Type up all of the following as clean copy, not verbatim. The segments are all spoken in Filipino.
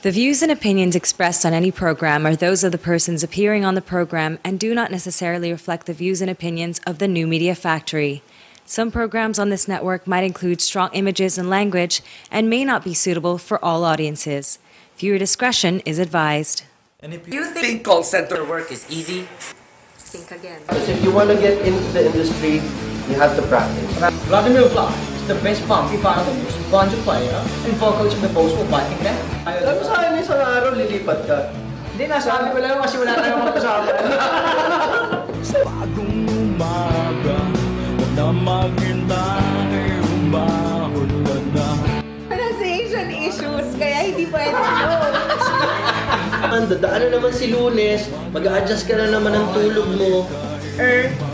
The views and opinions expressed on any program are those of the persons appearing on the program and do not necessarily reflect the views and opinions of the New Media Factory. Some programs on this network might include strong images and language and may not be suitable for all audiences. Viewer discretion is advised. And if you think call center work is easy, think again. Because if you want to get into the industry, you have to practice. Vladimir Vlad is the best funky fan of the music, banjo player, and vocalist of the Post-War Viking band. Alam mo sa akin, isang araw lilipat ka. Hindi, nasabi ko lang kasi wala tayong mag-usapan. Sa bagong umaga, huwag na maghintay, umahon ka na. Pronunciation issues, kaya hindi pwede yun. Dadaan na naman si Lunes, mag-a-adjust ka na naman ng tulog mo.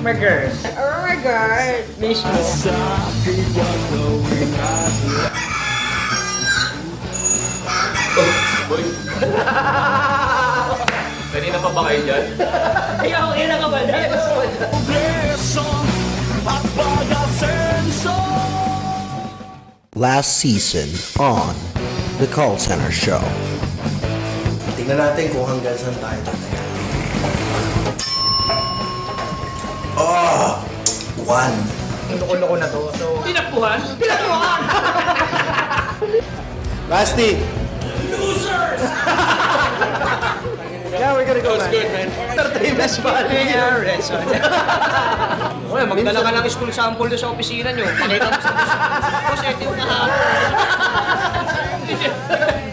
My girl. Oh my God. Miss mo. Sa akin wag gawin natin. kanina pa ba kayo dyan? Ay, ako ina ka ba? Progreso at pag-asenso. Last season on The Call Center Show. Tingnan natin kung hanggang saan tayo tataya. Oh! 1. Loko-loko na to. So, pinakbuhan? Pinakbuhan! Rusty! Losers! Yeah, we're gonna go, man. Good, man. Entertainment Valley Reson. Uy, magdala ka ng school sample doon sa opisina nyo. Pakita mo sa tapos ito yung kahapon.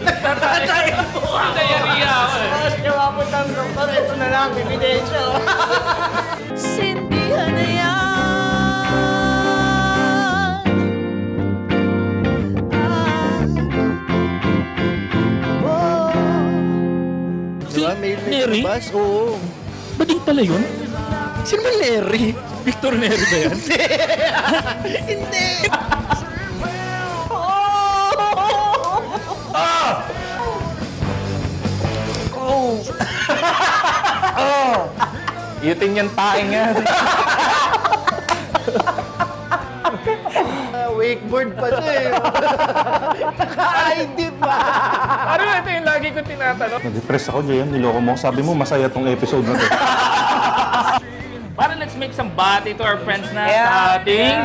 Nagtatay po ako. Diarrhea ako eh. Tapos niwapot ang doktor, ito na lang, ebidensya. Sindihan na yan. Diba? May Neri? bus? Oo. Bading pala yun? Sino ba Larry? Victor Neri ba yan? Hindi! Iuting yan taing yan. Wakeboard pa to eh. Naka-ID pa! Ano ito yung lagi ko tinatanong? Na-depress ako, JM. Niloko mo. Sabi mo, masaya tong episode na to. Para let's make some bati to our friends na sa ating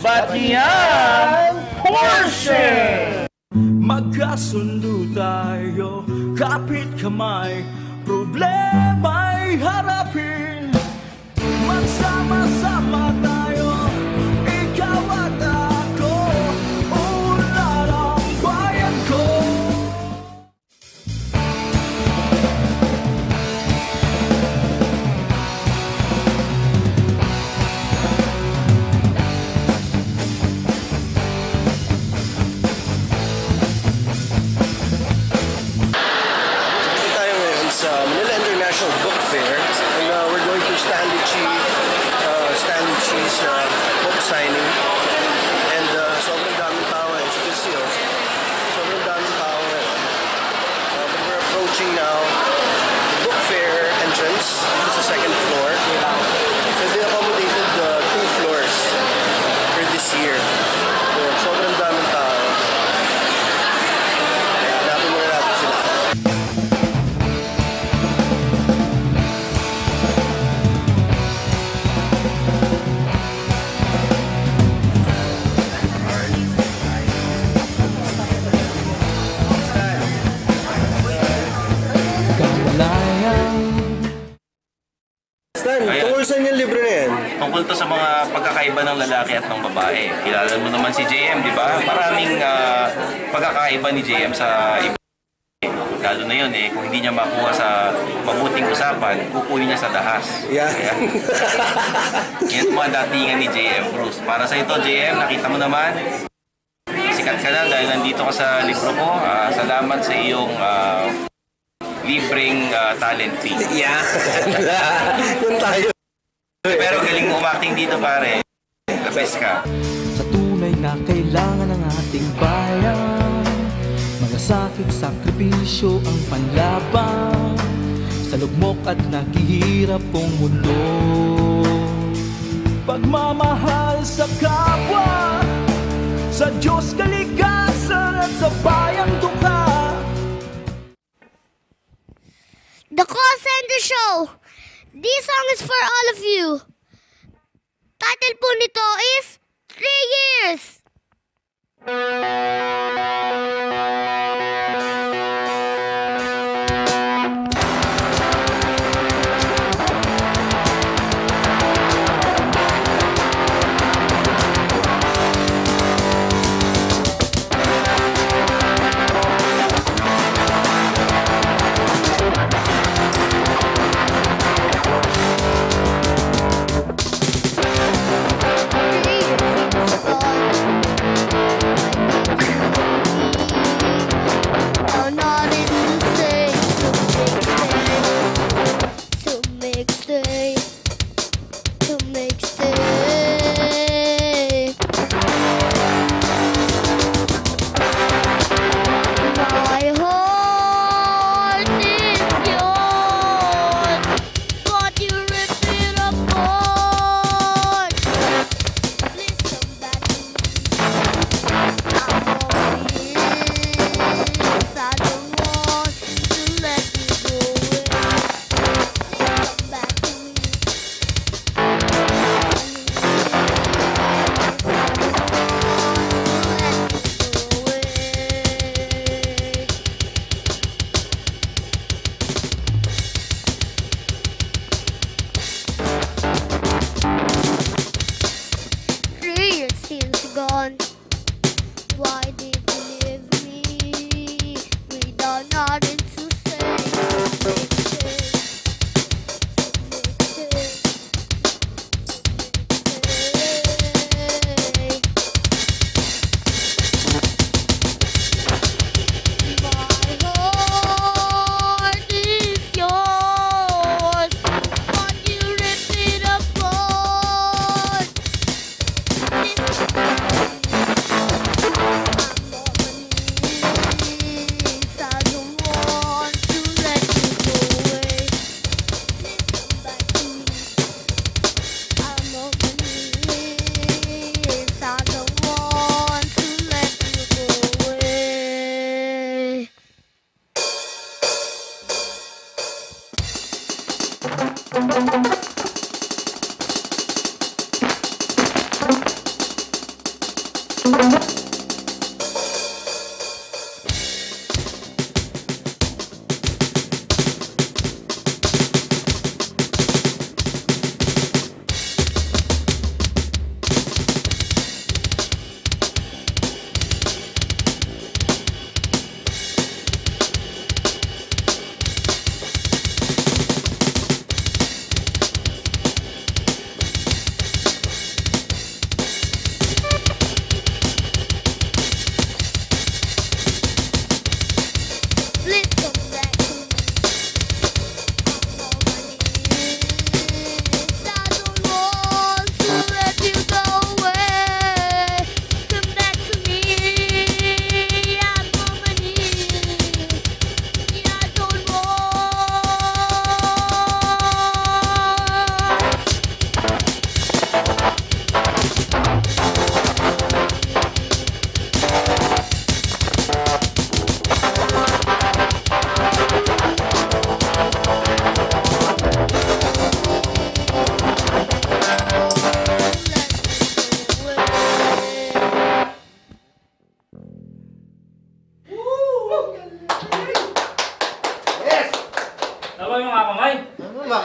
Batian Porsche! Magkasundo tayo, kapit kamay, problema'y harapin. Magsama-sama tayo, ikaw at ako, ulan ang bayan ko. Tayo ngayon sa Manila International Book Fair. And we're going to Stanley Chi's book signing. And sobrang daming tao ngayon. As you can see, sobrang daming tao ngayon. But we're approaching now the book fair entrance. This is the second floor. So they accommodated 2 floors for this year. So, sobrang daming tao. Kaya hanapin muna natin sila. Stan, tungkol saan yung libro na yan? Tungkol to sa mga pagkakaiba ng lalaki at ng babae. Kilala mo naman si JM, di ba? Maraming pagkakaiba ni JM sa iba. Lalo na yun kung hindi niya makuha sa mabuting usapan, kukunin niya sa dahas. Yeah. Yan mga datingan ni JM Cruz. Para sa ito, JM, nakita mo naman, sikat ka na dahil nandito ka sa libro ko. Salamat sa iyong libreng talent fee. Yeah. Yun tayo. Pero galing mo umakting dito, pare. The best ka. Sa tunay na kailangan ng ating bayan, malasakit sakripisyo ang panlaban sa lugmok at naghihirap kong mundo. Pagmamahal sa kapwa, sa Diyos kalikasan at sa bayang tuka, The Call Center Show. This song is for all of you. Title po nito is 3 Years. Why did you leave me without nothing to say?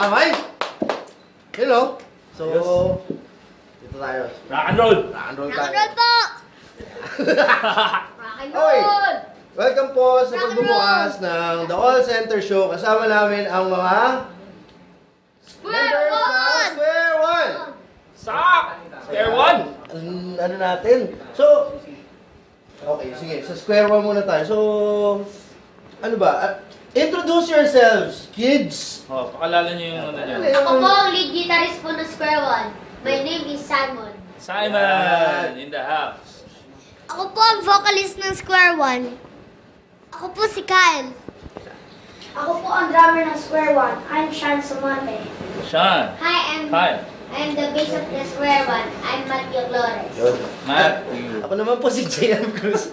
Kamay. Hello. So, dito tayo. Rock and roll. Rock and roll Rock tayo. and roll po! Rock and Oy! roll! Welcome po sa pagbubukas ng The Call Center Show. Kasama namin ang mga Square One! Square One! Stop! Square One! Ano natin? So, okay, sige. Sa Square One muna tayo. So, ano ba? Introduce yourselves, kids! Oh, pakilala niyo yung ano niyo. Ako po ang lead guitarist po ng Square One. My name is Simon. Simon in the house. Ako po ang vocalist ng Square One. Ako po si Kyle. Ako po ang drummer ng Square One. I'm Sean Sumate. Sean. Hi, I'm the bass of the Square One. I'm Matthew Flores. Matthew. Ako naman po si JM Cruz.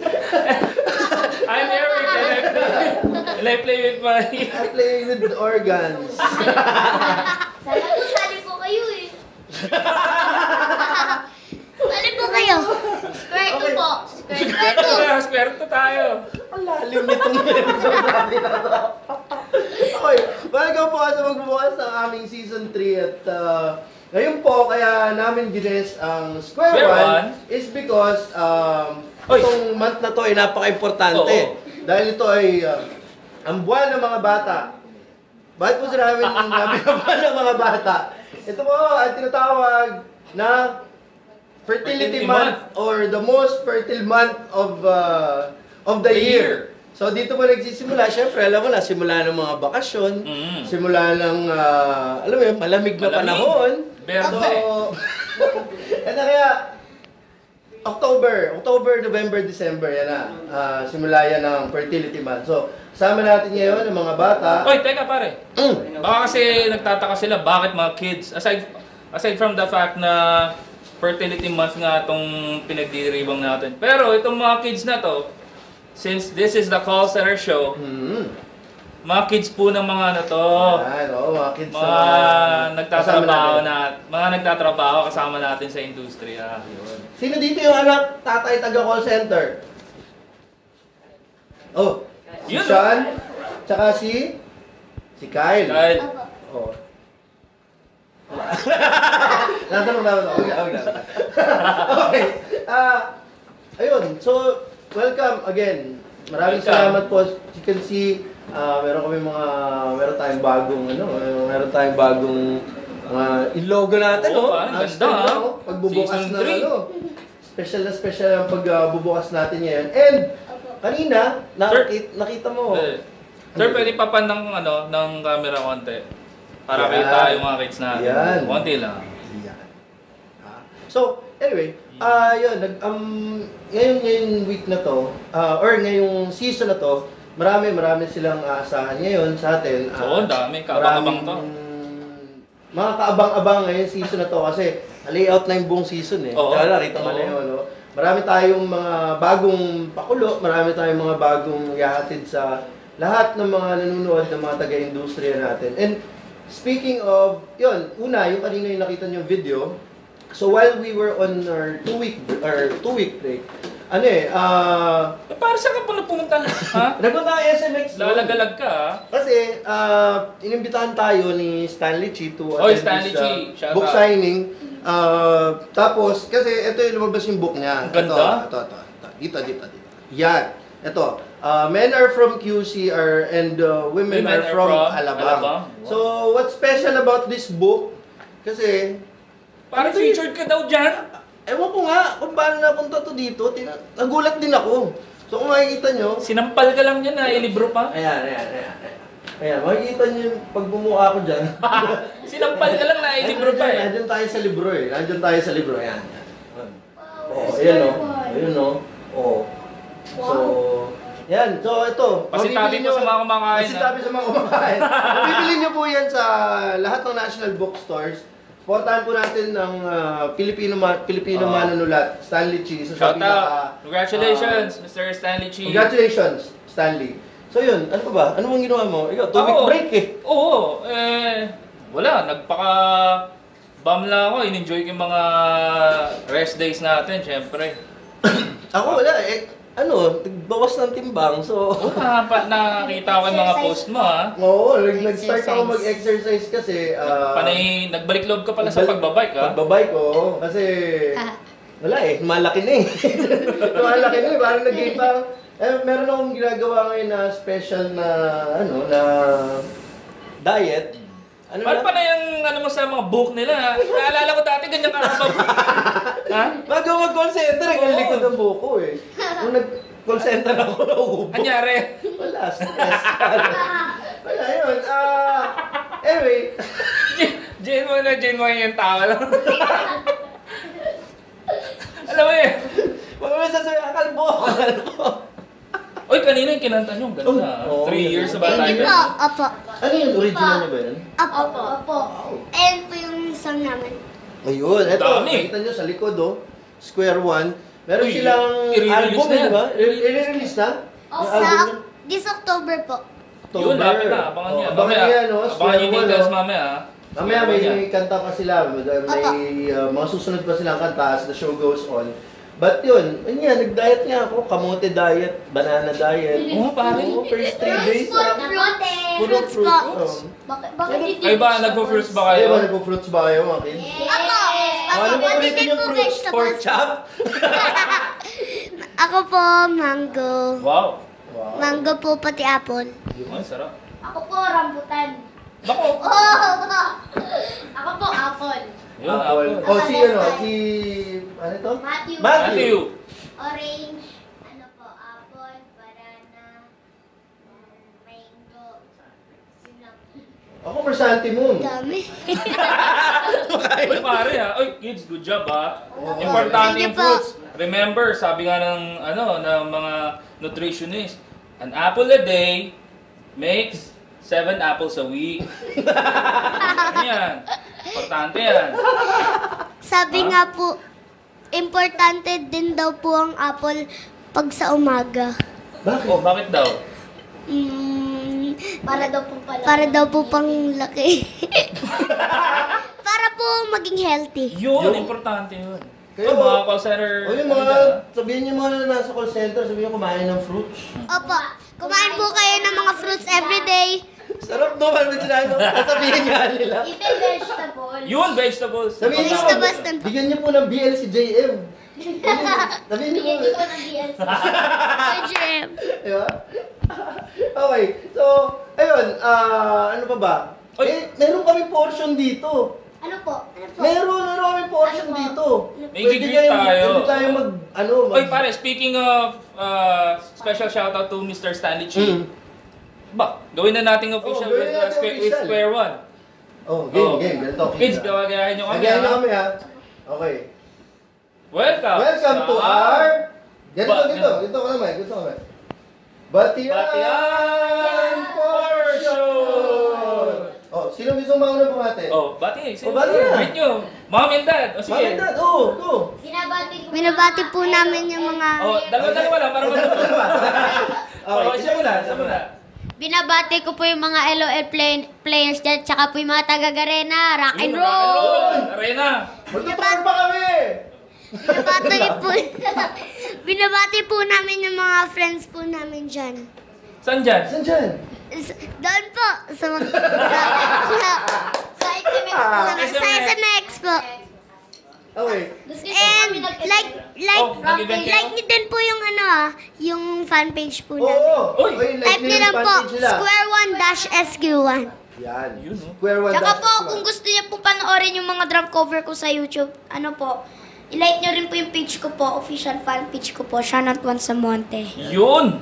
I'm Eric. Play with my... I play with organs. Sali po kayo eh. Sali po kayo. Square 2 po. Square 2 tayo. Ang lalim nitong episode natin na to. Okay, welcome po sa magbubukas ng aming season 3 at ngayon po kaya namin gines ang Square 1 is because itong month na to ay napaka-importante. Dahil ito ay ang buwan ng mga bata. Bakit po sinabi ng buwan ng mga bata? Ito po ang tinatawag na fertility month or the most fertile month of the year. So dito po nagsisimula, syempre alam mo na, simula ng mga bakasyon, simula ng, alam mo yun, malamig na panahon. So, ito kaya, October, November, December, yan na. Simula yan ng fertility month. So, kasama natin ngayon ng mga bata. Oy, teka pare. Baka kasi nagtataka sila, bakit mga kids, aside from the fact na fertility month nga itong pinagdiribang natin. Pero itong mga kids na to, since this is the call center show, mga kids po ng mga ano to, mga kids mga nagtatrabaho kasama natin sa industriya. Sino dito yung anak tatay taga call center? Oh, si Sean, tsaka si Kyle. Oh. Natanong. Okay. Ayun, so welcome again. Maraming salamat po. You can see, meron tayong bagong logo natin, ganda. Pagbubukas na special ang pagbubukas natin ngayon. And kanina, nakita mo. Sir, pwede papan ng camera konti. Para kita yung mga kids natin. Yan. Konti lang. So, anyway, ngayong week na to, or ngayong season na to, marami silang aasahan ngayon sa atin. Oo, dami. Kaabang-abang to. Mga kaabang-abang ngayong season na to kasi layout na yung buong season eh. Nakita mo na yun, no? Marami tayong mga bagong pakulo, marami tayong mga bagong ihahatid sa lahat ng mga nanonood ng mga taga-industriya natin. And speaking of, yung kanina yung nakita niyo video. So while we were on our 2-week break, para saan ka pala pumunta? Ha? Nagpunta ang SMX. Lalagalag ka, Kasi, inimbitahan tayo ni Stanley Chi to attend this book signing. Tapos, kasi ito yung lumabas yung book niya. Ganda? Ito. Yan. Ito. Men are from QC and women are from Alabang. So, what's special about this book? Kasi, parang featured ka daw dyan. Ewan ko nga kung paano napunta to dito. Nagulat din ako. So kung makikita nyo, sinampal ka lang dyan na ilibro pa. Ayan, makikita nyo yung pagbumuka ko dyan. Sinampal ka lang na ilibro pa eh. Nandiyan tayo sa libro eh. Ayan. Ayan o. So, yan. So ito. Pasitabi mo sa mga kumakain. Pasitabi sa mga kumakain. Mabibili nyo po yan sa lahat ng national bookstores. Supportahan po natin ng Pilipino manunulat, Stanley Chi. So, shout out! Congratulations, Mr. Stanley Chi. Congratulations, Stanley. So yun, ano pa ba? Ano bang ginawa mo? Ikaw, 2-week break eh. Oo, wala. Nagpaka-bum lang ako. In-enjoy ko yung mga rest days natin, syempre. Ako wala eh. Nagbawas ng timbang, so... nakakita ko yung mga post mo, ha? Oo, nag-start ako mag-exercise kasi... Panay, nagbalik loob ka pala sa pagbabike, ha? Pagbabike, oo. Kasi... Wala eh, malaki na eh. Malaki na eh, parang nag-gain pa. Meron akong ginagawa ngayon na special na, na diet. Paano pa na yung mo sa mga book nila? Naalala ko dati, ganyan ka ba? Ha? Bago mag-call center, ang likod ng buko eh. Nung nag-call center ako, nauubo. Anyari? Wala, stress. Wala yun. Anyway. Genuine yung tao lang. Alam mo eh. Mga sasabi, kalbo. Oy, kanina yung kinanta nyo. Ganda. 3 years sa bata. Hindi po, opo. Ano yung original niyo ba yun? Opo. Ayan po yung song namin. Ayun, eto. Nakita nyo sa likod, Square 1. Meron silang album, di ba? I-release na? This October po. Yun, lapit na. Abangan niya. Abangan niya, no? Abangan yung details mamaya. Mamaya may kanta pa sila. May mga susunod pa silang kanta as the show goes on. But yun, nag-diet nga ako. Kamote diet, banana diet. Oo, pare. First 3 days. Puro fruits. Bakit Kayo ba, nagpo-fruits ba kayo? Kayo ba, nagpo-fruits ba kayo, mga kids? Ano ba ulitin yung fruits? Pork chop? Ako po, mango. Wow. Mango po, pati apple. Yun, sarap. Ako po, rambutan. Bako. Ako po, apple. Yun, apple. Ano to? Matthew. Orange. Ano po, apple, banana, mango, sinapon. Ako, chrysanthemum. Dami. Uy, pare ha. Uy, kids, good job ha. Importante yung fruits. Remember, sabi nga ng, ng mga nutritionist, an apple a day makes 7 apples a week. Yan. Importante yan. Sabi nga po, importante din daw po ang apple pag sa umaga. Bakit? Oh, bakit daw? Para daw po pang laki. Para po maging healthy. Yun, importante yun. Kayo, mga call center. Sabihin niyo mga na nasa call center, sabihin niyo kumain ng fruits. Opo, kumain po kayo ng mga fruits everyday. Sarap naman na sinabi mo. Sabihin nga nila. Even vegetables. Yun, vegetables. Sabihin niyo bigyan niyo po ng BL si JM. Sabihin niyo po. Bigyan ko ng BL. JM. Diba? Okay, so, ayun, ano pa ba? Meron kami portion dito. Ano po? Meron kami portion dito. May gigit tayo. Pwede tayo Oy, pare, speaking of special shoutout to Mr. Stanley Chi. Ba, gawin na nating official with Square One. Game. Ganito. Kids, gawagayahin nyo kami. Gawagayahin nyo kami ha. Okay. Welcome to our... Ganito ka naman. Batian portion! Sino gusto mauna bumate? Bati. Bati na. Greet nyo. Mom and dad. Sige. Mom and dad, go. Binabati po namin yung mga... Dalawa lang para madalawa. Isa muna. Binabati ko po yung mga LOL players dyan, tsaka po yung mga taga-Garena, rock and roll! Arena! Magtutuloy pa kami! Binabati po namin yung mga friends po namin dyan. Saan dyan? Doon po, sa SMX po. Okay. And like nyo din po yung yung fan page po namin. Type nyo lang po, Square1-SQ1. Yan. Square1. Tsaka po, kung gusto niyo po panoorin yung mga drum cover ko sa YouTube, i-like nyo rin po yung page ko po, official fan page ko po, Shanat Juan Samonte. Yun!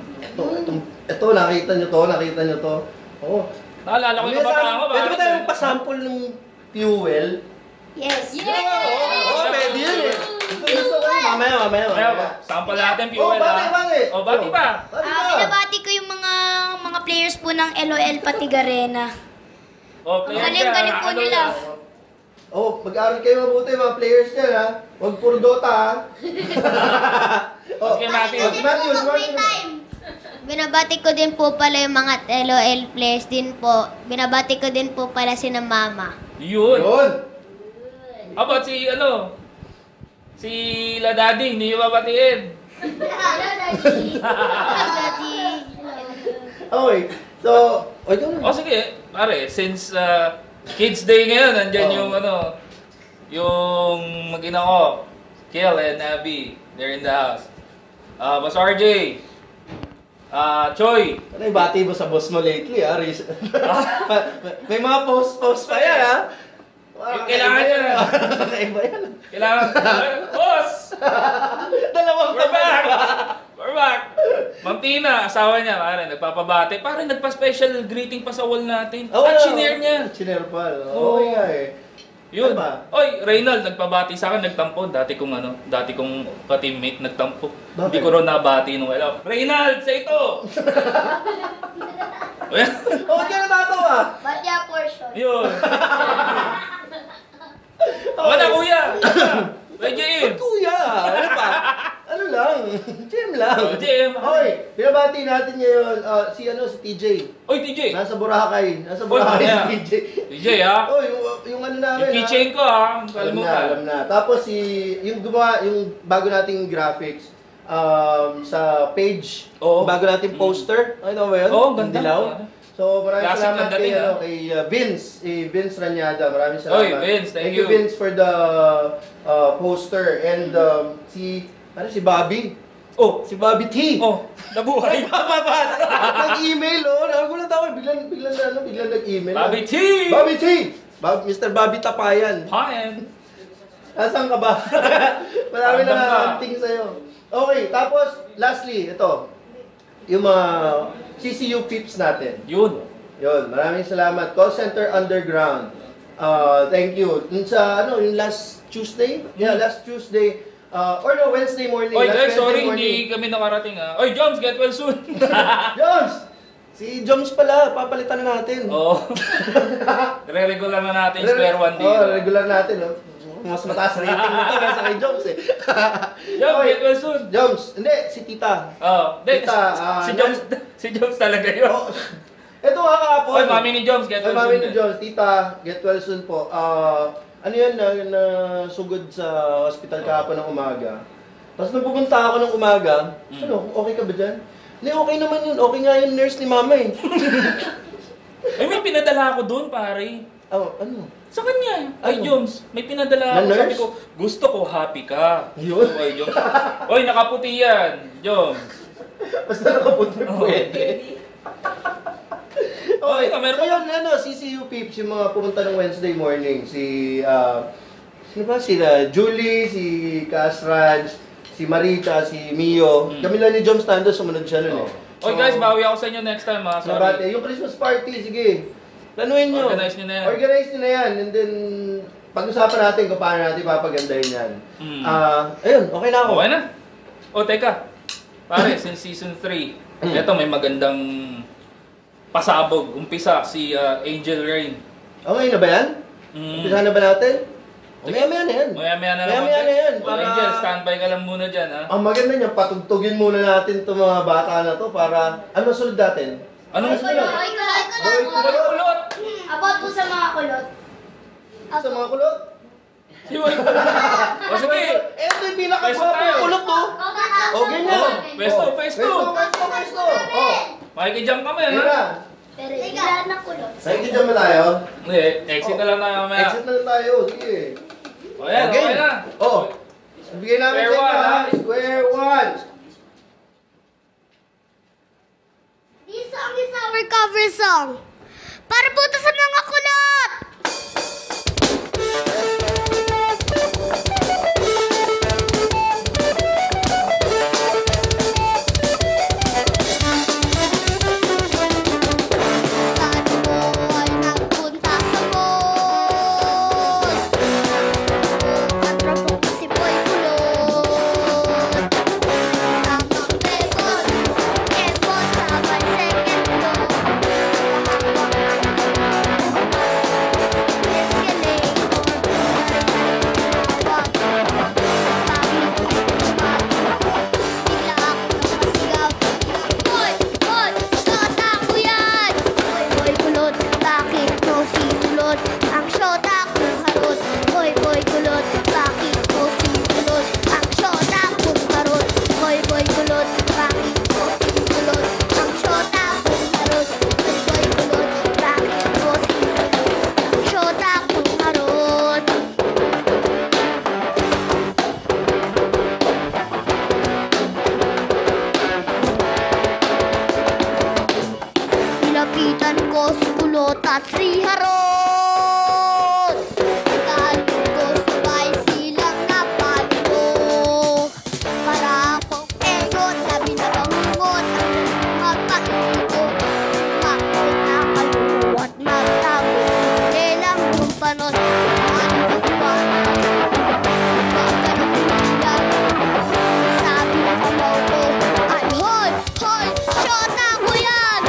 Ito, nakita nyo to. Naalala ko yung kabataan ko. Pwede ba tayo magpasample ng fuel? Yes. Pwede yun eh. Gusto ko. Mamaya. Sample natin fuel ha. Bati pa. Binabati ko yung mga players po ng LOL pati Garena. Galing po nila. Mag-aaral kayo mabuti mga players dyan ha. Huwag puro Dota ha. Sige, Matthew. Binabati ko din po pala yung mga LOL players din po. Binabati ko din po pala si na Mama. Yun. How about si La Daddy, hindi yung babatiin. Okay, so, sige, pare, since Kids Day ngayon, nandyan yung mag-ina ko, Kiel and Abby, they're in the house. Boss RJ, Choi. Ano yung bati mo sa boss mo lately ha? May mga post pa yan ha? Kailangan yan. Kailangan. Boss! We're back! Ma'am Tina, asawa niya, pare, nagpapabate. Pare, nagpa-special greeting pa sa wall natin. At shinare niya. Shinare pa. Oo nga eh. Yun. Oy, Reynald, nagpabati sa akin, nagtampo. Dati kong ka-teammate nagtampo. Hindi ko rin nabati nung alam. Reynald, sa ito! Bakit ka natatawa? Batya portion. Yun. Wala, kuya! Medyo yun. Kuya! Ano ba? Ano GM lang. GM lang. GM. Hoy, pinabati natin ngayon si TJ. Oy, TJ. Nasa Boracay. Nasa Boracay si TJ. TJ, ha? Oh, yung ano namin. Yung keychain ko, ha? Alam na. Tapos yung bago nating graphics sa page, bago nating poster. Ano ba yun? Oo, ganda. Dilaw. So, maraming salamat kay, dating, kay Vince. Vince Ranyada. Maraming salamat. Oy, Vince, thank you. Vince for the poster. And si Bobby. Oh, si Bobby T. Oh, nabuhay. Nag-email, nagulat ako. Biglang nag-email. Bobby T! Bobby T! Mr. Bobby Tapayan. Payan. Nasaan ka ba? Marami na nakakanting sa'yo. Okay, tapos, lastly, ito. Yung mga CCU peeps natin. Yun, maraming salamat. Call Center Underground. Thank you. Yung last Tuesday? Yeah, last Tuesday. Wednesday morning. Oy, guys, sorry, morning. hindi kami nakarating, ha? Oy, Joms, get well soon. Joms! Si Joms pala, papalitan na natin. Oo. Re-regular na natin square one dito. Regular natin. Mas mataas rating nito kaysa kay Joms eh. Joms, get well soon. Joms, hindi, si Tita. Tita, si Joms talaga yun. Ito kahapon. Oy, mami ni Joms, get well soon. Mami ni Joms, Tita, get well soon po. Ano yan, nasugod sa hospital kahapon ng umaga. Tapos nung pupunta ako ng umaga, okay ka ba dyan? Hindi, okay naman yun. Okay nga yung nurse ni Mama eh. May pinadala ako doon, pare. Ano? Sa kanya. Ay, Joms, may pinadala ako. Sabi ko, gusto ko happy ka. Yun? Oy, Joms. Oy, nakaputi yan, Joms. Basta nakaputi pwede. Okay, meron pa CCU peeps, yung mga pumunta ng Wednesday morning. Sino ba? Julie, si Kasraj, si Marita, si Mio. Kami lang ni Joms Tando, sumunod siya nun eh. Oy guys, bawi ako sa inyo next time, ha? Sorry. Yung Christmas party, sige. Planuhin nyo. Organize nyo na yan. Organize nyo na yan. And then, pag-usapan natin kung paano natin papagandahin yan. Ayun, okay na ako. Okay na? Teka. Pare, since season 3, eto may magandang pasabog. Umpisa si Angel Rain. Okay na ba yan? Umpisa na ba natin? Maya-maya na yan. Maya-maya na yan. Angel, standby ka lang muna dyan, ha? Ang maganda niya, patugtugin muna natin itong mga bata na to para... Ano masunod natin? Anong masunod? Kulot! About po sa mga kulot. Sa mga kulot? Si Boy Kulot. O sige. Ito yung pinakagwapong kulot, to. O, ganyan. Pesto. Makikijump kami, ha? Pero ilan na kulot. Nakikijump na tayo? Hindi, exit na lang tayo mamaya. Exit na lang tayo, sige. Okay na. Bigay namin sa inyo, ha? Square one. This song is our cover song. Para po ito sa mga kulot! Nilapitan ko si Kulot at si Harot. Nagkahalo ko sabay silang napalo. Para akong egot, labi na bangungot. Magpaikot, bakit nakaluwat magtago. Kailang yung panon, ano ba? Magkano bilang, sabi na kamoto. Ay, hoy, shot na ko yan!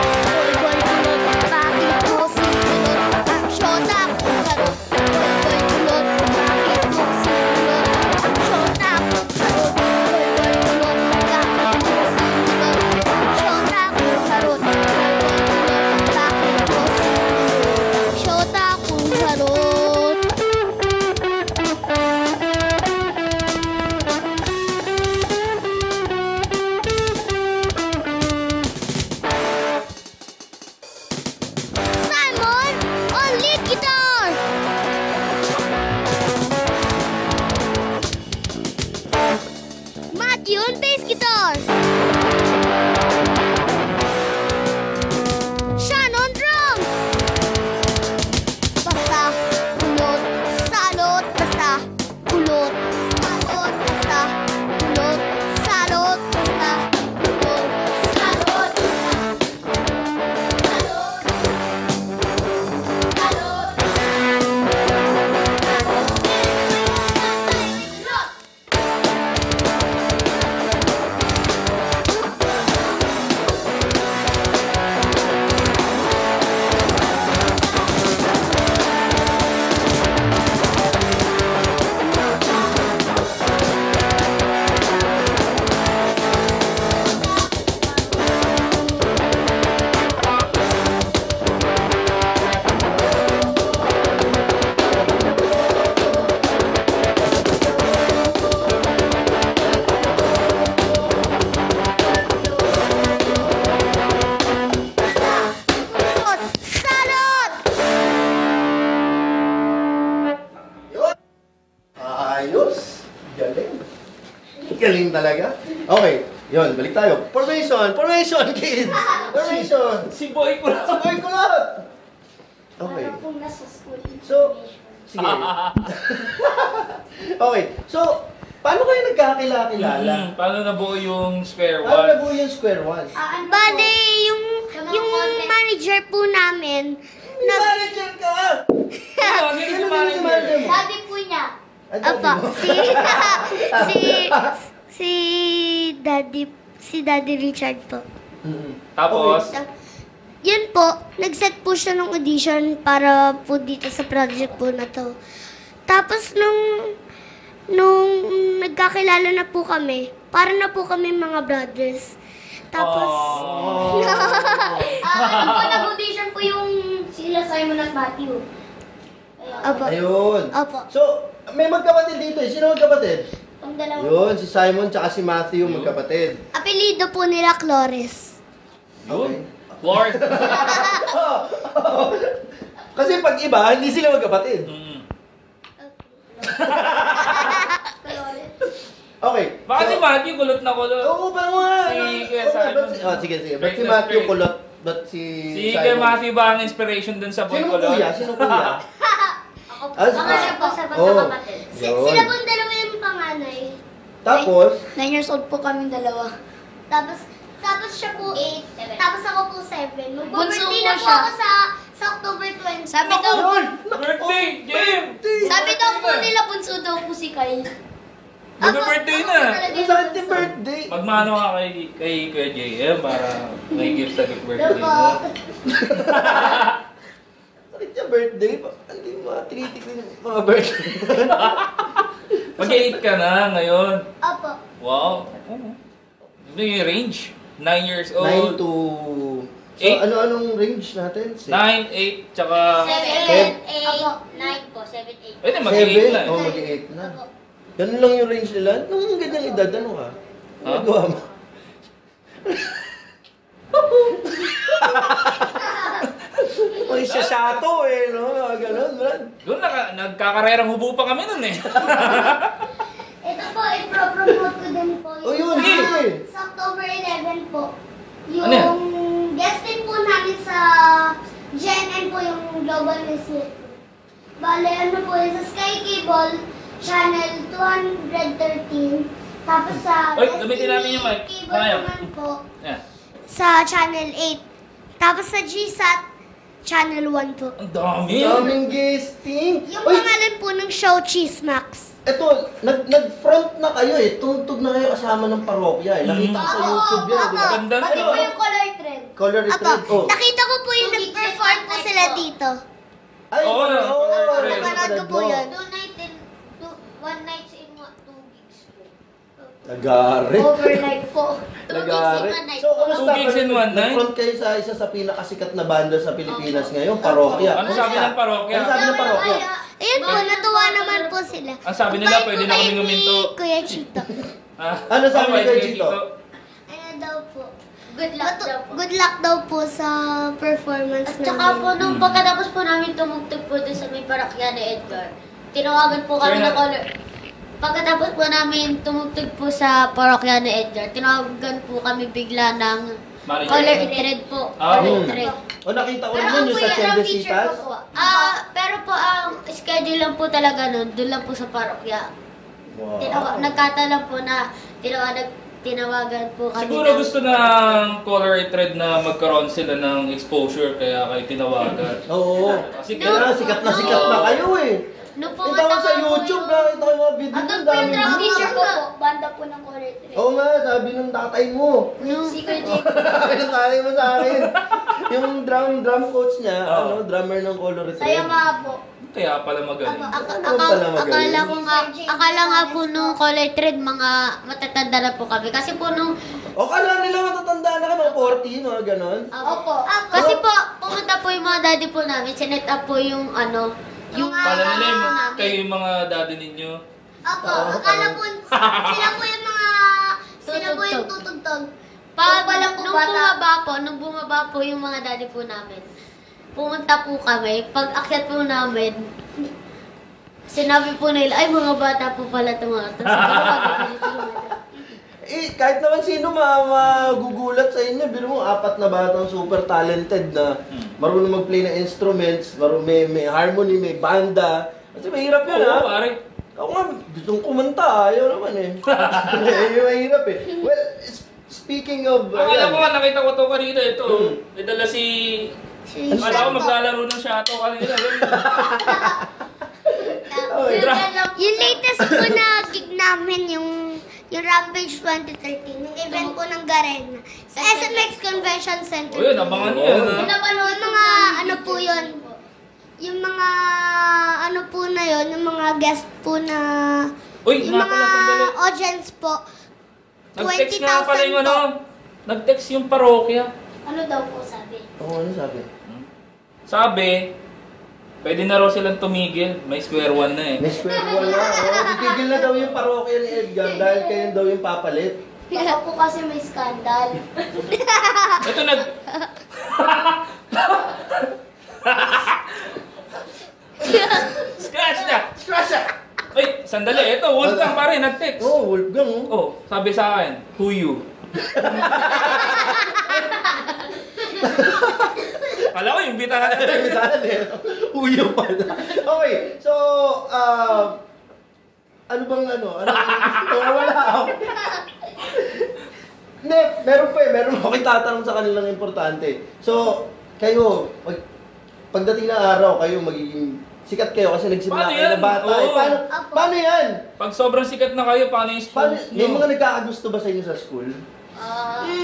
Hoy, kulot, bakit mo si Kulot? Galing talaga. Okay, yun, balik tayo. Formation, kids! Formation! Si Boy Kulot! Si Boy Kulot! Okay. Para pong nasa school. So, sige. Okay, so, paano kayo nagkakilala? Paano nabuo yung square one? Paano nabuo yung square one? Bale, yung manager po namin. Manager ka! Sino si manager? Daddy po niya. Apa, si Daddy Richard po. Tapos? Yun po, nag-set po siya ng audition para po dito sa project po na to. Tapos nung nagkakilala na po kami, para na po kami mga brothers. Tapos, Nag-audition po yung sila Simon at Matthew. Opo. Ayun. Opo. So, may magkapatid dito eh. Sino magkapatid? Ang dalawa. Yun, si Simon tsaka si Matthew magkapatid. Apelido po nila Clores. Okay. Lord. Kasi pag iba, hindi sila magkapatid. Okay. Baka si Matthew kulot na kulot. Oo, ba nga? Sige. Ba't si Matthew kulot? Ba't si Simon? Si Matthew ba ang inspiration dun sa Boy Kulot? Sino kuya? Ako siya po sa kapatid. Sila po dalawa yung panganay. Tapos? 9 years old po kaming dalawa. Tapos siya po 8. Tapos ako po 7. Bunso Mag-birthday po na po siya. ako sa October 20. Sabi daw, Birthday! Jim! sabi daw po nila bunso daw po si Kyle. Mag-birthday na! Saan yung birthday? Magmano ka kay Kuya JM para may gift sa birthday mo. Bakit yung birthday? Hindi mo tinitignan yung mga birthday. Mag-8 ka na ngayon. Opo. Wow. Ano yung range? 9 years 9 old. to... So, 8? ano-anong range natin? 9, 8, tsaka... 7, 8, 9 po. 7, 8. Pwede mag-8 na. Oo, mag-8 na. Ganun lang yung range nila. Nung ganyang edad, ano ka? Ano nagawa mo? May sasyato eh, no? Ganun, Brad. Doon nagkakarerang hubo pa kami nun eh. Ito po, i-promote ko din po. Oh, yun, sige. Sa October 11 po. Yung Ano yan? guest din po namin sa GNN po yung Global Miss Network. Bale, ano po yun, sa Sky Cable, channel 213. Tapos sa Oy, gamitin namin yung mic. Cable Kaya. naman po, Yeah. sa channel 8. Tapos sa GSAT, channel 1 po. Ang dami. Daming guesting. Yung pangalan po ng show, Cheesemax. Ito, nag-front na kayo eh. Tungtog na kayo kasama ng parokya eh. Nakita ko sa YouTube yan, di ba? Ganda na. Pati po yung color trend. Color Apo, thread. Oh. nakita ko po yung nag-perform po sila dito. Ay, Oo, Napanood ko po yun. 2 nights in 1 night in 2 gigs po. Nagari. Overnight po. 2 gigs in Nagari. 1 night. So, kumusta? 2 gigs in 1 night? Nag-front kayo sa isa sa pinakasikat na banda sa Pilipinas ngayon, parokya. Ano sabi ng parokya? Ano sabi ng parokya? Ayun po, natuwa naman po sila. Ang sabi nila, pwede na kaming huminto. Kuya Chito. Ano sabi ni Kuya Chito? Ano daw po? Good luck daw po. Good luck daw po sa performance At saka po, nung pagkatapos po namin tumugtog po doon sa may parakya ni Edgar, tinawagan po kami na color. Pagkatapos po namin tumugtog po sa parokya ni Edgar, tinawagan po kami bigla ng color thread po. Color thread. O nakita ko naman yung sa Chendesitas. Pero po, ang schedule lang po talaga nun, doon lang po sa parokya. Wow. Nagkatalang po na tinawagan po kami. Siguro gusto ng color thread na magkaroon sila ng exposure kaya kayo tinawagan. Oo. Kasi kaya sikat na kayo eh. Nung Ito ko sa YouTube, nakita ko yung mga video Andun ng po yung daming drum views. teacher ko po. Banda po ng color thread. Oo nga, sabi nung tatay mo. Si Kuya Jake. Sabi ng tatay mo sa akin. Yung drum coach niya, drummer ng color thread. Saya mga po. Kaya pala magaling. Akala nga po nung color thread, mga matatanda na po kami. Kasi po nung... O kala nila matatanda na ka, mga 40, mga ganon. Opo. Kasi po, pumunta po yung mga daddy po namin. Sinet up po yung ano... Yung Pala nila yung kayo yung mga daddy ninyo. Opo, akala po, sila po yung tutugtog. Nung bumaba po yung mga daddy po namin, pumunta po kami, pag akyat po namin, sinabi po nila, ay mga bata po pala ito mga ito. kahit naman sino magugulat sa inyo, biro mo, 4 na batang super talented na marunong mag-play ng instruments, may harmony, may banda. Kasi mahirap yun, ha? Pare. Ako nga, gustong kumanta, ayaw naman eh. Mahirap eh. Well, speaking of... Akala ko nga, nakita ko to kanina, ito. May dala si... Akala ko maglalaro ng shato kanina. Yung latest po na gig namin, yung Rampage 2013, yung event po ng Garena. Sa SMX Convention Center. O yun, abangan niyo. Yung mga ano po yun. Yung mga ano po na yun, yung mga guest po na... Uy, yung mga audience po. Nag-text nga pala yung ano. Nag-text yung parokya. Ano daw po sabi? Ano sabi? Sabi, pwede na raw silang tumigil. May square one na eh. May square one na. Titigil na daw yung parokya ni Edgar dahil kayo daw yung papalit. Baka po kasi may skandal. Ito nag... Scratch na! Scratch na! Ay, sandali. Ito, Wolfgang pa rin. Nag-text. Wolfgang. Sabi sa akin, who you? Kala ko, yung bitahan na. Bitahan eh. Uyo pala. Okay, so, ano bang ano? Wala ako. Hindi, meron pa eh. Meron ako tatanong sa kanilang importante. So, kayo, pagdating na araw, kayo magiging sikat kayo kasi nagsimula kayo na bata. Eh, paano yan? Pag sobrang sikat na kayo, paano yung school? May mga nagkakagusto ba sa inyo sa school?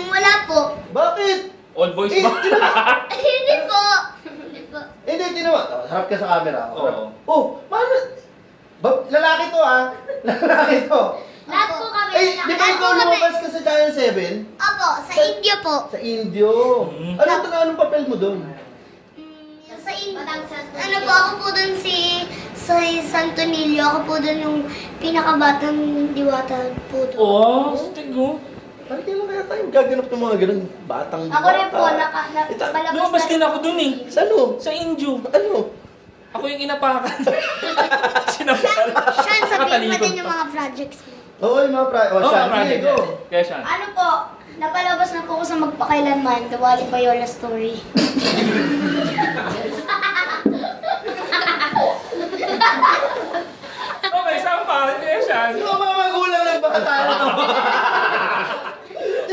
Wala po. Bakit? All boys ba? Hindi po. Hindi, tinawa. Harap ka sa camera. Paano? Lalaki to ah. Lalaki to. Lahat po kami. Di ba ikaw lumabas ka sa Channel 7? Opo, sa India po. Sa Indio. Anong papel mo doon? Sa India. Ano po, ako po doon sa Santo Niño. Ako po doon yung pinakabatang diwata po doon. Stig mo. Parang kailan kaya tayo gaganap ng mga ganun batang diwata? Ako rin po, palabas lumabas din ako doon eh. Saan? Sa Indio. Ano? Ako yung inapakan. Siyan, sabihin mo din yung mga projects mo. Oo, yung mga project. Kaya siya. Ano po, napalabas na po ako sa Magpakailanman, The Wally Bayola Story. Okay, saan pa? Kaya siya. Yung mga magulang ng bata na to.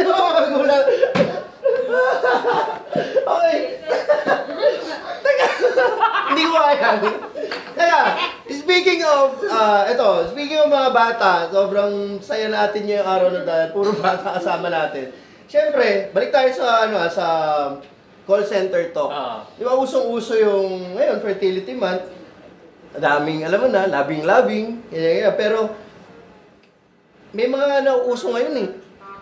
Yung mga magulang. Okay. Teka. Hindi ko kaya. Teka, speaking of mga bata, sobrang saya natin yung araw na dahil puro bata kasama natin. Siyempre, balik tayo sa sa call center talk. Di ba usong-uso yung ngayon fertility month. Daming alam mo na, labing-labing, pero may mga nauuso ngayon eh.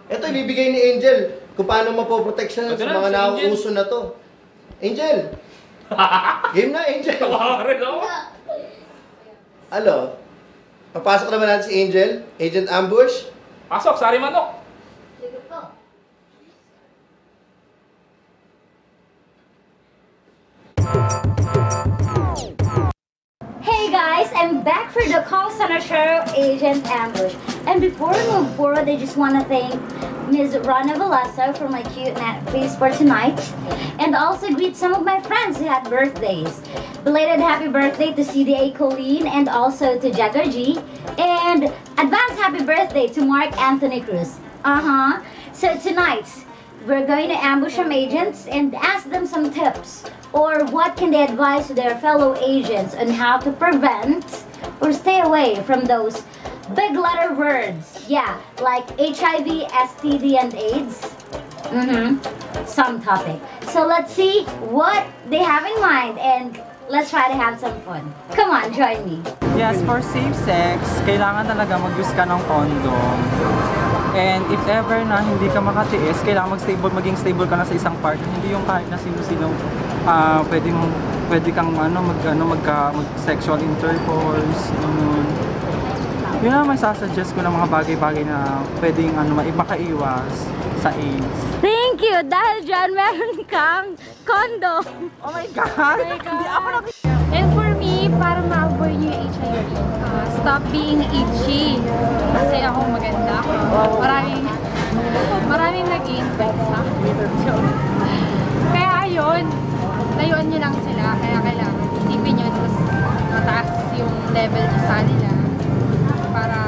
Ito ibibigay ni Angel kung paano mapoproteksyon sa mga nauuso na to. Angel. Game na, Angel. Ano? Papasok naman natin si Angel. Agent Ambush. Pasok, sari manok. Sige po. Hey guys, I'm back for the call center show, Agent Ambush. And before we move forward, I just want to thank Ms. Rana Velasco for my cute net piece for tonight. And also greet some of my friends who had birthdays. Belated happy birthday to CDA Colleen and also to Jagger G. And advance happy birthday to Mark Anthony Cruz. So tonight, we're going to ambush some agents and ask them some tips or what can they advise to their fellow agents on how to prevent or stay away from those big letter words. Yeah, like HIV, STD, and AIDS. Some topic. So let's see what they have in mind and let's try to have some fun. Come on, join me. Yes, for safe sex, kailangan talaga mag-use ka ng condom. And if ever na hindi ka makatiis, kailangan maging stable ka na sa isang partner. Hindi yung kahit na sino-sino pwede kang mag-sexual intercourse. Yun na may sasuggest ko ng mga bagay-bagay na pwedeng makaiwas sa AIDS. Thank you! Dahil dyan, meron kang condom. Oh my God! Hindi ako And for me, para ma-avoid nyo yung HIV? Stop being itchy. Kasi ako maganda ako. Maraming nag-invent sa akin. Kaya ayun, layuan nyo lang sila. Kaya kailangan isipin nyo mas mataas yung level nyo sa nila. Para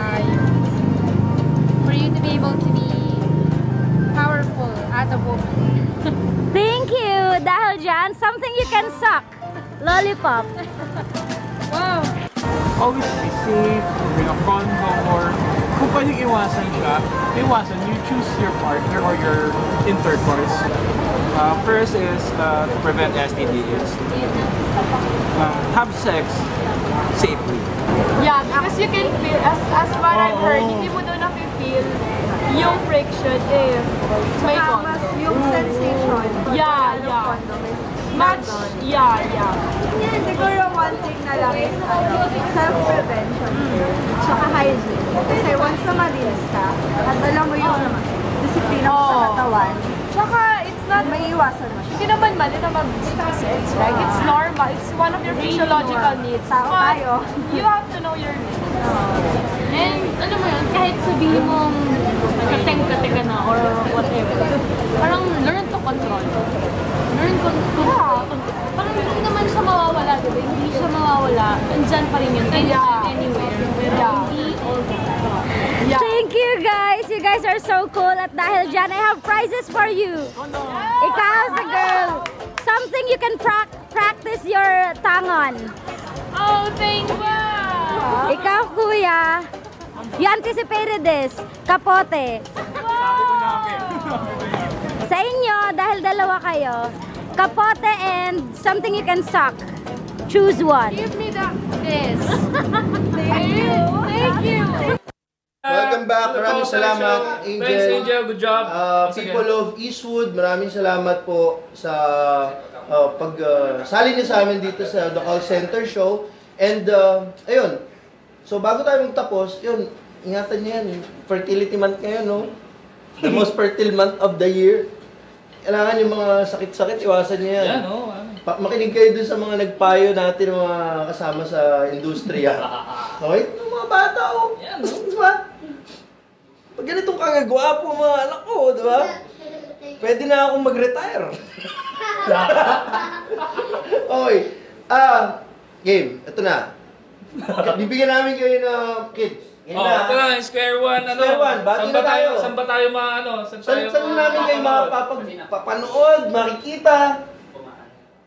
for you to be able to be powerful as a woman. Thank you! Dahil dyan, something you can suck. Lollipop. Wow! Always be safe, bring a condom, or kung pwedeng iwasan siya, you choose your partner or your intercourse. First is to prevent STDs. Have sex safely. Yeah, because you can feel, as what I've heard, hindi mo doon na-feel yung friction may condom. Yung sensation. Yeah. Much, yeah. Yeah, siguro one thing na lang is self-prevention. Tsaka hygiene. Kasi once na malinis ka, at alam mo yung disiplina mo sa katawan, tsaka it's not, may iwasan mo siya. Hindi naman mali na mag-sex, right? It's normal. It's one of your physiological needs. Tao tayo. You have to know your needs. And ano mo yun, kahit sabihin mong kateng-kate ka na or whatever, parang learn to control. Learn to control. Parang hindi naman siya mawawala, diba? Hindi siya mawawala. Andyan pa rin yun. Anytime, anywhere. Pero hindi all the time. Thank you guys! You guys are so cool. At dahil dyan, I have prizes for you. Ikaw sa girl. Something you can practice your tangon. Oh, thank you! Ikaw, kuya. You anticipated this. Kapote. Sa inyo, dahil dalawa kayo, kapote and something you can suck. Choose one. Give me this. Thank you. Welcome back. Maraming salamat, Angel. Thanks, Angel. Good job. People of Eastwood, maraming salamat po sa pagsali niyo sa amin dito sa The Call Center Show. And, ayun. So, bago tayo magtapos, yun, ingatan niyo yan. Fertility month ngayon, no? The most fertile month of the year. Kailangan yung mga sakit-sakit, iwasan niyo yan. Yan, no? Makinig kayo dun sa mga nagpayo natin, mga kasama sa industriya. Okay? Yung mga bata, oh. Yan, no? Diba? Pag ganitong kagagwapo mga anak ko, di ba? Pwede na akong mag-retire. Okay. Game. Ito na. Bibigyan namin kayo ng kids. Ito na, square one. Square one. Bati na tayo. Saan ba tayo Saan namin kayo mapapanood, makikita?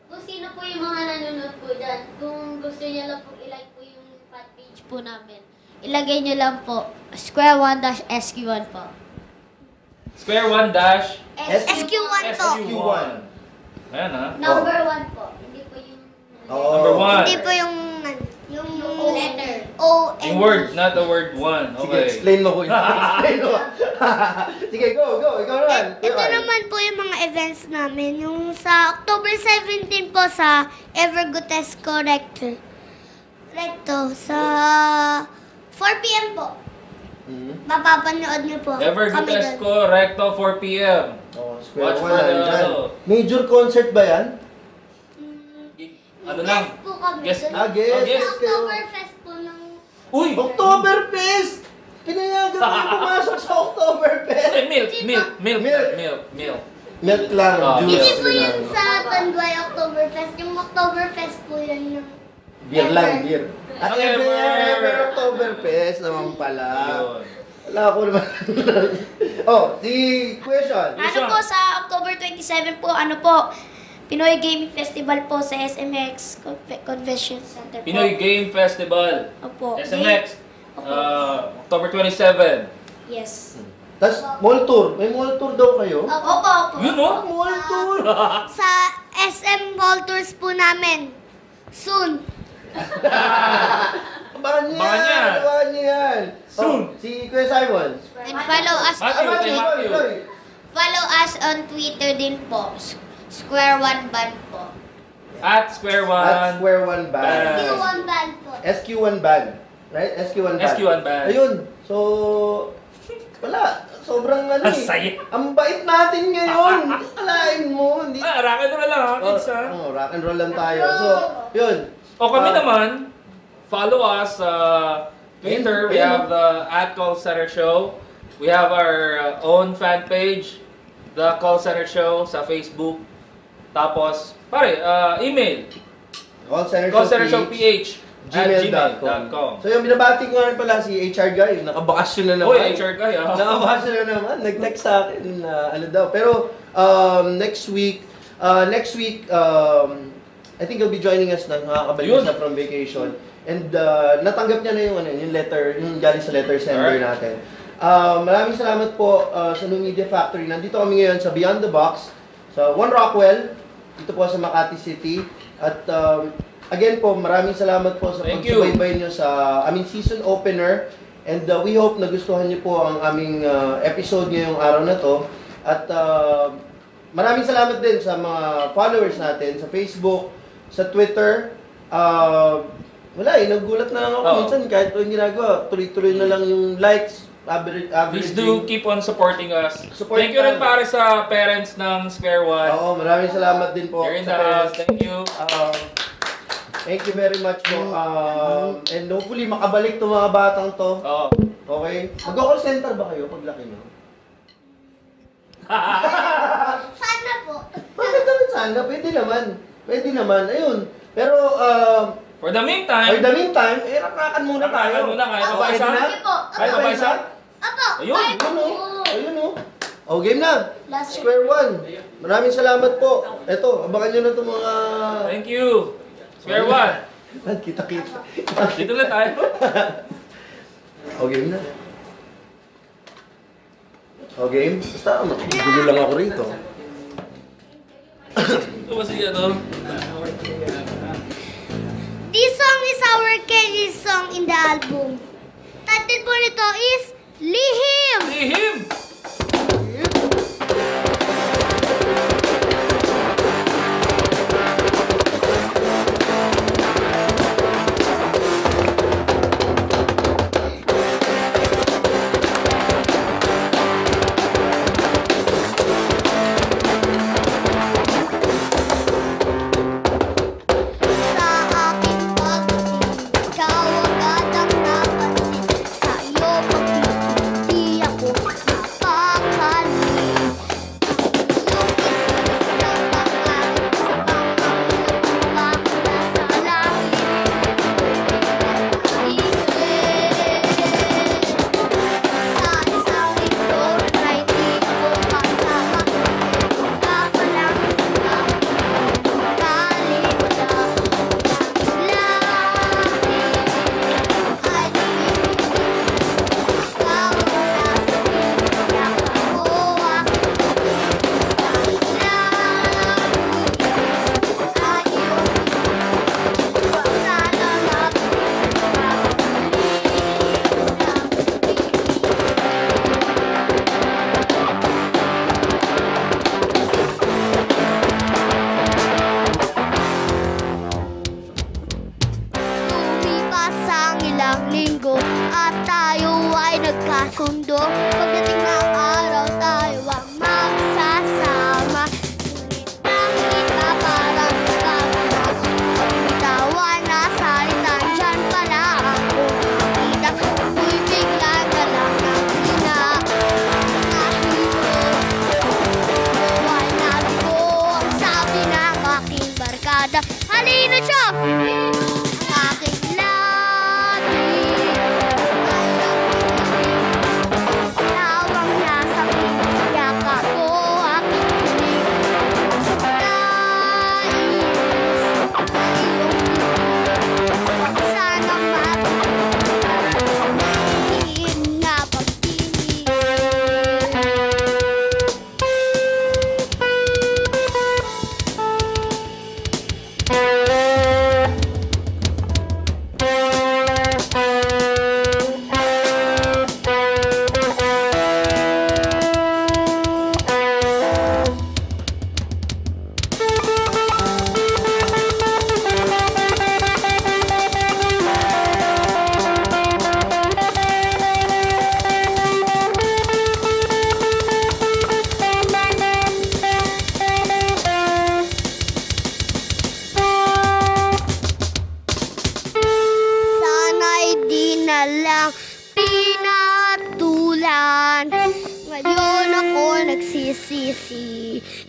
Kung sino po yung mga nanonood po dyan, kung gusto niyo lang po i-like po yung fan page po namin, ilagay niyo lang po, square 1-SQ1 po. Square 1-SQ1 po. SQ1. Ayan, ha? Number 1 po. Hindi po yung... Number 1. Hindi po yung letter. O and Yung word, not the word 1. Sige, Okay. explain mo ko yun. Explain mo. Sige, go. Ikaw naman. Ito naman po yung mga events namin. Yung sa October 17 po sa Evergotesco Recto sa 4 p.m. po. Mapapanood niyo po. Evergotesco Recto 4 p.m. Watch for the... Major concert ba yan? Ano lang? Guest po kami. Guest. Guest. Oktoberfest po ng... Uy! Oktoberfest! Pinayagan mo pumasok sa Oktoberfest. Milk. Milk lang, juice. Hindi po yun sa Tanduay Oktoberfest. Yung Oktoberfest po yun yung... Beer lang, beer. At ever Oktoberfest naman pala. Wala ako naman. Si question. Ano po, sa October 27 po, Pinoy Gaming Festival po sa SMX Convention Center po. Pinoy Game Festival. Opo. SMX. October 27. Yes. Tapos, mall tour. May mall tour daw kayo? Opo. Yun, no? Mall tour. Sa SM Mall Tours po namin. Soon. Abangan niyo yan. Soon. Si Kuya Simon. And follow us Follow us on Twitter din po. Square One Band po. At Square One. Band po. SQ1 Band. Right? SQ1 Band. SQ1 Band. Ayun. So, wala. Sobrang ang bait natin ngayon. Alain mo. Rock and roll lang, kids, ha? Rock and roll lang tayo. So, yun. O kami naman, follow us Twitter. We have the @Call Center Show. We have our own fan page, The Call Center Show sa Facebook. Tapos, pare, email. callcentershowph@gmail.com. So yung binabati ko rin pala si HR guy, nakabakasyon na naman. Uy, HR guy Nakabakasyon na naman, nag-text sa akin na ano daw. Pero next week, I think he'll be joining us na nakakabalik na from vacation. And natanggap niya na yung letter, yung galing sa letter sender natin. Maraming salamat po sa New Media Factory. Nandito kami ngayon sa Beyond the Box, sa One Rockwell, dito po sa Makati City. At again po, maraming salamat po sa pagsubaybay nyo sa aming season opener. And we hope nagustuhan nyo po ang aming episode ngayong araw na to. At maraming salamat din sa mga followers natin sa Facebook, sa Twitter. Wala nagugulat na lang ako minsan kahit ito yung ginagawa. Tuloy-tuloy na lang yung likes. Please do keep on supporting us. Thank you rin para sa parents ng Square One. Oo, maraming salamat din po. You're in the house. Thank you. Thank you very much po. And hopefully makabalik itong mga batang to. Okay? Mag-call center ba kayo paglaki nyo? Sana po. Bakit naman sana? Pwede naman. Ayun. Pero, for the meantime, rakrakan muna tayo. Kahit mabasa? Kahit mabasa? Ayun o. Oh, game na. Square One. Maraming salamat po. Eto, abangan nyo na itong mga... Thank you. Square One. Kita-kita. Dito na tayo. Oh, game na. Oh, game? Basta, gulo lang ako rito. Ito ba siya to? This song is our candy song in the album. Title po nito is Lihim! Lihim! nagkasundo. Pagdating ng araw, tayo ang magsasama. Sulit lang kita parang nagkakanak. Bitawan na salita, dyan pala ako. Kita ko'y bigla na lang ang hina. Buhay na ko, ang sabi ng aking barkada. Halina siya!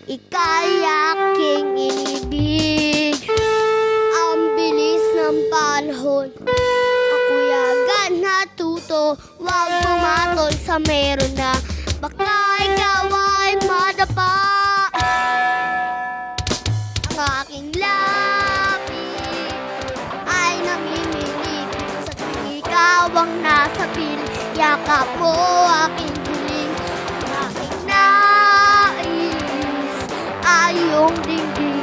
ika'y aking inibig. Ang bilis ng panahon, ako'y agad natuto. Huwag pumatol sa meron na, baka ikaw ay madapa. Ang aking labi ay namimilig sa tuwing ikaw ang nasa piling. Yakap mo aking huling, ang aking nais ay iyong dinggin.